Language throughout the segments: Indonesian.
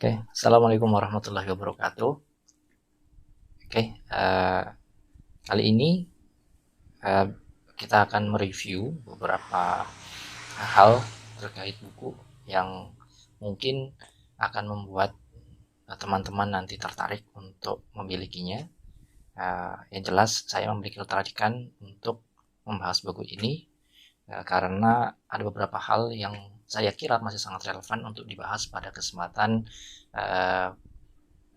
Oke, Assalamualaikum warahmatullahi wabarakatuh. Oke, kali ini eh, kita akan mereview beberapa hal terkait buku yang mungkin akan membuat teman-teman nanti tertarik untuk memilikinya. Yang jelas saya memiliki ketertarikan untuk membahas buku ini karena ada beberapa hal yang saya kira masih sangat relevan untuk dibahas pada kesempatan uh,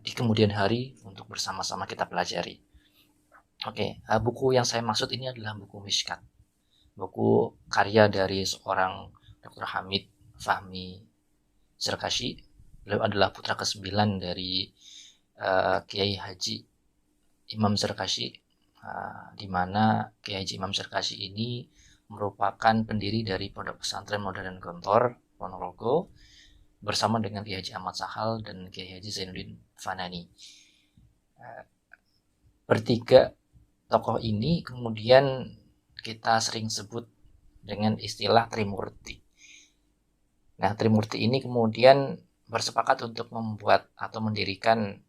di kemudian hari untuk bersama-sama kita pelajari. Oke, buku yang saya maksud ini adalah buku Mishkat, buku karya dari seorang Dr. Hamid Fahmi Zarkashi. Beliau adalah putra ke-9 dari Kiai Haji Imam Zarkashi, di mana Kiai Haji Imam Zarkashi ini merupakan pendiri dari Pondok Pesantren Modern Gontor Ponorogo bersama dengan Kiai Haji Ahmad Sahal dan Kiai Haji Zainuddin Fanani. Bertiga tokoh ini kemudian kita sering sebut dengan istilah Trimurti. Nah, Trimurti ini kemudian bersepakat untuk membuat atau mendirikan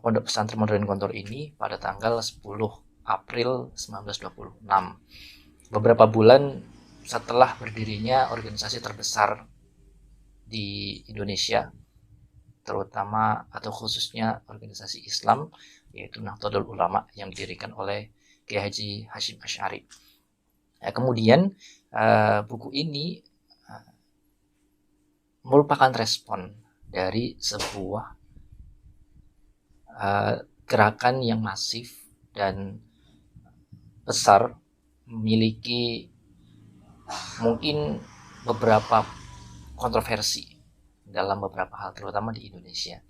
Pondok Pesantren Modern Gontor ini pada tanggal 10 April 1926. Beberapa bulan setelah berdirinya organisasi terbesar di Indonesia, terutama atau khususnya organisasi Islam, yaitu Nahdlatul Ulama yang didirikan oleh Kiai Haji Hashim Asy'ari. Kemudian buku ini merupakan respon dari sebuah gerakan yang masif dan besar, memiliki mungkin beberapa kontroversi dalam beberapa hal, terutama di Indonesia.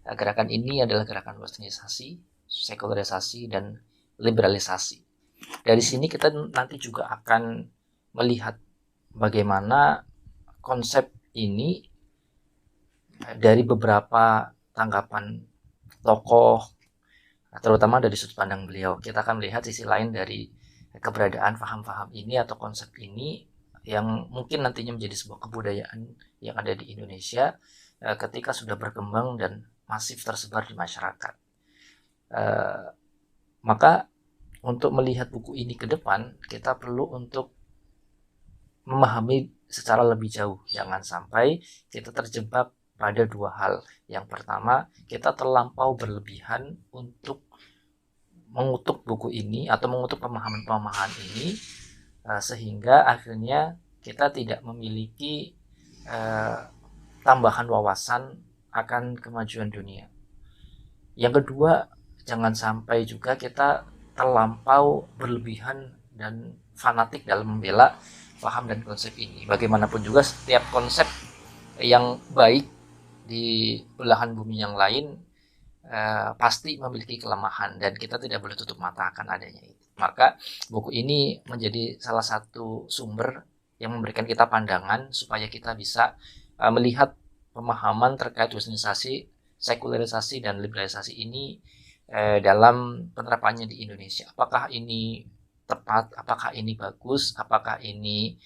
Gerakan ini adalah gerakan westernizasi, sekularisasi, dan liberalisasi. Dari sini kita nanti juga akan melihat bagaimana konsep ini dari beberapa tanggapan tokoh, terutama dari sudut pandang beliau. Kita akan melihat sisi lain dari keberadaan paham-paham ini atau konsep ini yang mungkin nantinya menjadi sebuah kebudayaan yang ada di Indonesia ketika sudah berkembang dan masif tersebar di masyarakat. Maka untuk melihat buku ini ke depan, kita perlu untuk memahami secara lebih jauh. Jangan sampai kita terjebak pada dua hal. Yang pertama, kita terlampau berlebihan untuk mengutuk buku ini atau mengutuk pemahaman-pemahaman ini sehingga akhirnya kita tidak memiliki tambahan wawasan akan kemajuan dunia. Yang kedua, jangan sampai juga kita terlampau berlebihan dan fanatik dalam membela paham dan konsep ini. Bagaimanapun juga setiap konsep yang baik di belahan bumi yang lain pasti memiliki kelemahan dan kita tidak boleh tutup mata akan adanya itu. Maka buku ini menjadi salah satu sumber yang memberikan kita pandangan supaya kita bisa melihat pemahaman terkait westernizasi, sekularisasi, dan liberalisasi ini dalam penerapannya di Indonesia. Apakah ini tepat, apakah ini bagus, apakah ini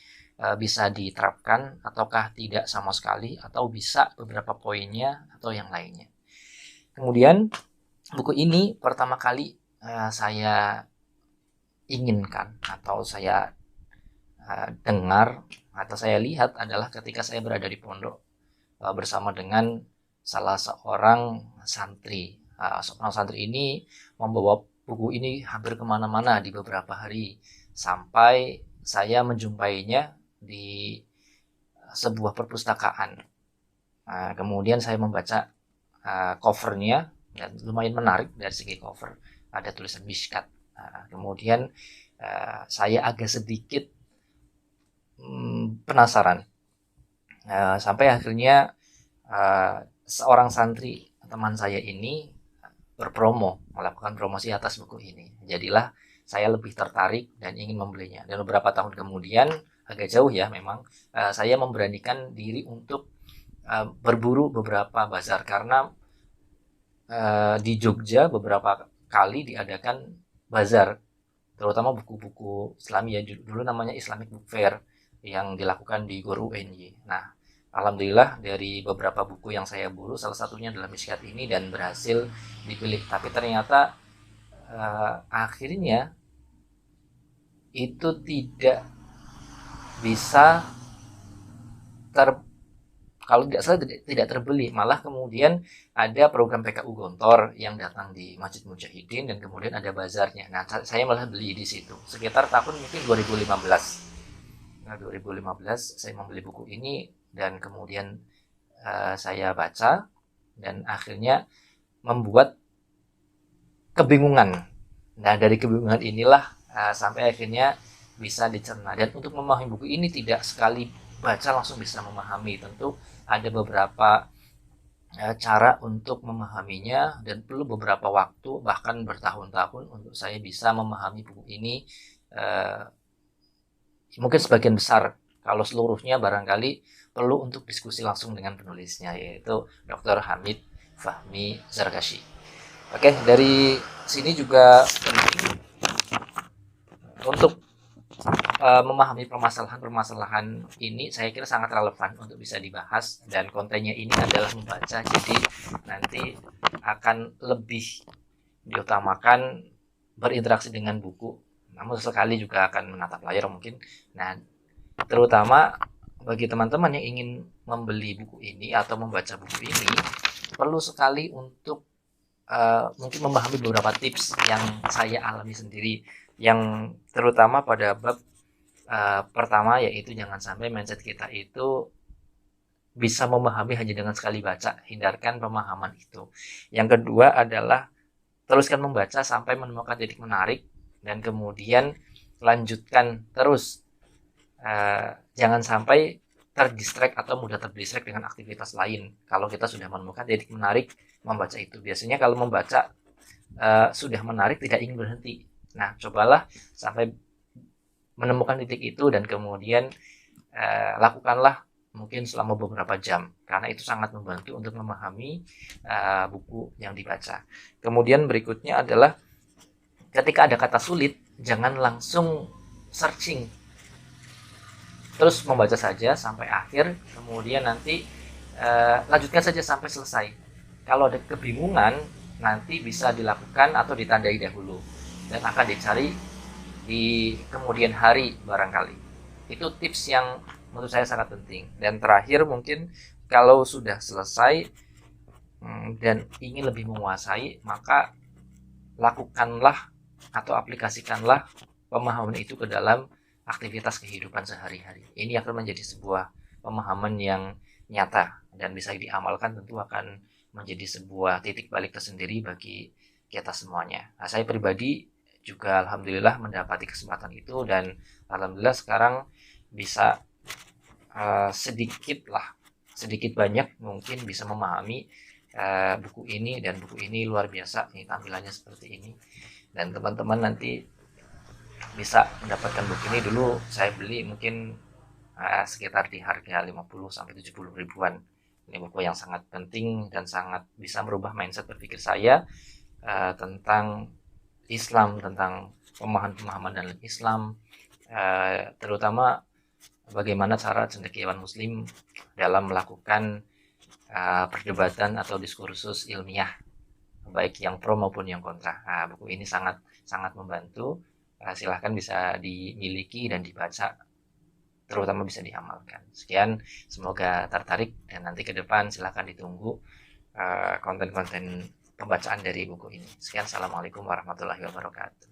bisa diterapkan, ataukah tidak sama sekali, atau bisa beberapa poinnya, atau yang lainnya. Kemudian buku ini pertama kali saya inginkan atau saya dengar atau saya lihat adalah ketika saya berada di pondok bersama dengan salah seorang santri. Seorang santri ini membawa buku ini hampir kemana-mana di beberapa hari sampai saya menjumpainya di sebuah perpustakaan. Kemudian saya membaca covernya dan lumayan menarik dari segi cover, ada tulisan Mishkat. Kemudian saya agak sedikit penasaran sampai akhirnya seorang santri teman saya ini berpromo, melakukan promosi atas buku ini. Jadilah saya lebih tertarik dan ingin membelinya. Dan beberapa tahun kemudian, agak jauh ya memang, saya memberanikan diri untuk berburu beberapa bazar karena di Jogja beberapa kali diadakan bazar, terutama buku-buku Islamiyah, dulu namanya Islamic Book Fair yang dilakukan di Gor UNY. Nah, alhamdulillah dari beberapa buku yang saya buru, salah satunya adalah Mishkat ini dan berhasil dipilih. Tapi ternyata akhirnya itu tidak bisa kalau tidak salah tidak terbeli, malah kemudian ada program PKU Gontor yang datang di Masjid Mujahidin dan kemudian ada bazarnya. Nah, saya malah beli di situ sekitar tahun mungkin 2015. Nah, 2015 saya membeli buku ini dan kemudian saya baca dan akhirnya membuat kebingungan. Nah, dari kebingungan inilah sampai akhirnya bisa dicerna. Dan untuk memahami buku ini tidak sekali baca langsung bisa memahami. Tentu ada beberapa cara untuk memahaminya dan perlu beberapa waktu, bahkan bertahun-tahun untuk saya bisa memahami buku ini. Mungkin sebagian besar, kalau seluruhnya barangkali perlu untuk diskusi langsung dengan penulisnya, yaitu Dr. Hamid Fahmi Zarkashi. Oke, dari sini juga penting untuk memahami permasalahan-permasalahan ini, saya kira sangat relevan untuk bisa dibahas, dan kontennya ini adalah membaca, jadi nanti akan lebih diutamakan berinteraksi dengan buku, namun sekali juga akan menatap layar mungkin. Nah, terutama bagi teman-teman yang ingin membeli buku ini atau membaca buku ini, perlu sekali untuk mungkin memahami beberapa tips yang saya alami sendiri, yang terutama pada bab pertama, yaitu jangan sampai mindset kita itu bisa memahami hanya dengan sekali baca, hindarkan pemahaman itu. Yang kedua adalah teruskan membaca sampai menemukan titik menarik dan kemudian lanjutkan terus. Jangan sampai terdistract atau mudah terdistract dengan aktivitas lain. Kalau kita sudah menemukan titik menarik membaca itu, biasanya kalau membaca sudah menarik tidak ingin berhenti. Nah, cobalah sampai menemukan titik itu dan kemudian lakukanlah mungkin selama beberapa jam, karena itu sangat membantu untuk memahami buku yang dibaca. Kemudian berikutnya adalah ketika ada kata sulit, jangan langsung searching, terus membaca saja sampai akhir, kemudian nanti lanjutkan saja sampai selesai. Kalau ada kebingungan, nanti bisa dilakukan atau ditandai dahulu dan akan dicari di kemudian hari barangkali. Itu tips yang menurut saya sangat penting. Dan terakhir mungkin kalau sudah selesai dan ingin lebih menguasai, maka lakukanlah atau aplikasikanlah pemahaman itu ke dalam aktivitas kehidupan sehari-hari. Ini akan menjadi sebuah pemahaman yang nyata dan bisa diamalkan, tentu akan menjadi sebuah titik balik tersendiri bagi kita semuanya. Nah, saya pribadi juga alhamdulillah mendapati kesempatan itu, dan alhamdulillah sekarang bisa sedikit banyak mungkin bisa memahami buku ini, dan buku ini luar biasa. Ini tampilannya seperti ini, dan teman-teman nanti bisa mendapatkan buku ini. Dulu saya beli mungkin sekitar di harga 50-70 ribuan. Ini buku yang sangat penting dan sangat bisa merubah mindset berpikir saya tentang Islam, tentang pemahaman dalam Islam, terutama bagaimana cara cendekiawan Muslim dalam melakukan perdebatan atau diskursus ilmiah, baik yang pro maupun yang kontra. Buku ini sangat membantu. Silahkan bisa dimiliki dan dibaca, terutama bisa diamalkan. Sekian, semoga tertarik, dan nanti ke depan silahkan ditunggu konten-konten pembacaan dari buku ini. Sekian, assalamualaikum warahmatullahi wabarakatuh.